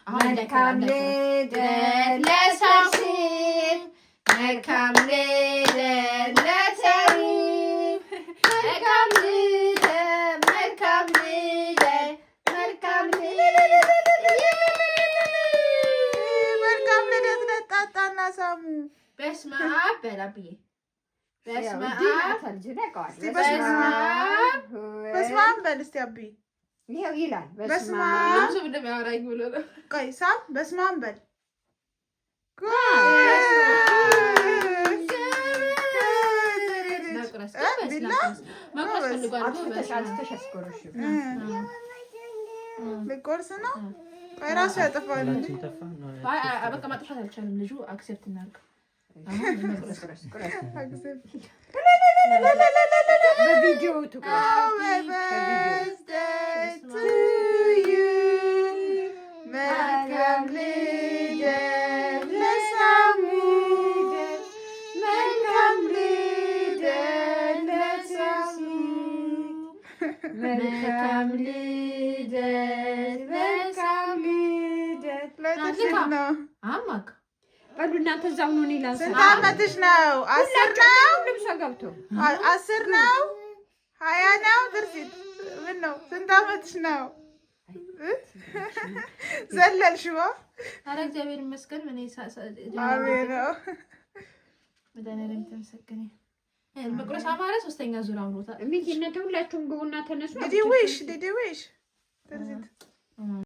መልካም ልደት ለሳምሪ መልካም ልደት ለተሪ መልካም ልደት መልካም ልደት መልካም ለጣጣና ሳሙ በስመ አብ በላብዬ በስመ አብ በል እስቲ አብዬ ይሄው ይላል በስመ አብ ቆይ ሳም በስመ አብ በል ልቆርስ ነው ቆይ እራሱ ያጠፋል በቃ ማጥፋት አልቻለም ልጁ አክሴፕት እናድርግ በቪዲዮ መልካም ልደት ለሳሙ መልካም ልደት ለሳሙ መልካም ልደት መልካም ልደት ለተሽል ነው አማክ በሉ እናንተ እዛው ነው ይላል ስንት ዓመትሽ ነው 10 ነው ልብሷ ገብቶ 10 ነው 20 ነው ትርሲት ምን ነው ስንት ዓመትሽ ነው ዘለልሽዋ ኧረ እግዚአብሔር ይመስገን ምን አሜን ነው መድኃኒዓለም ተመስገን መቁረስ አማረ 3ኛ ዙር አውሮታ ሚኪ እናንተ ሁላችሁም ግቡና ተነሱ ዲዲ ዊሽ ትርሲት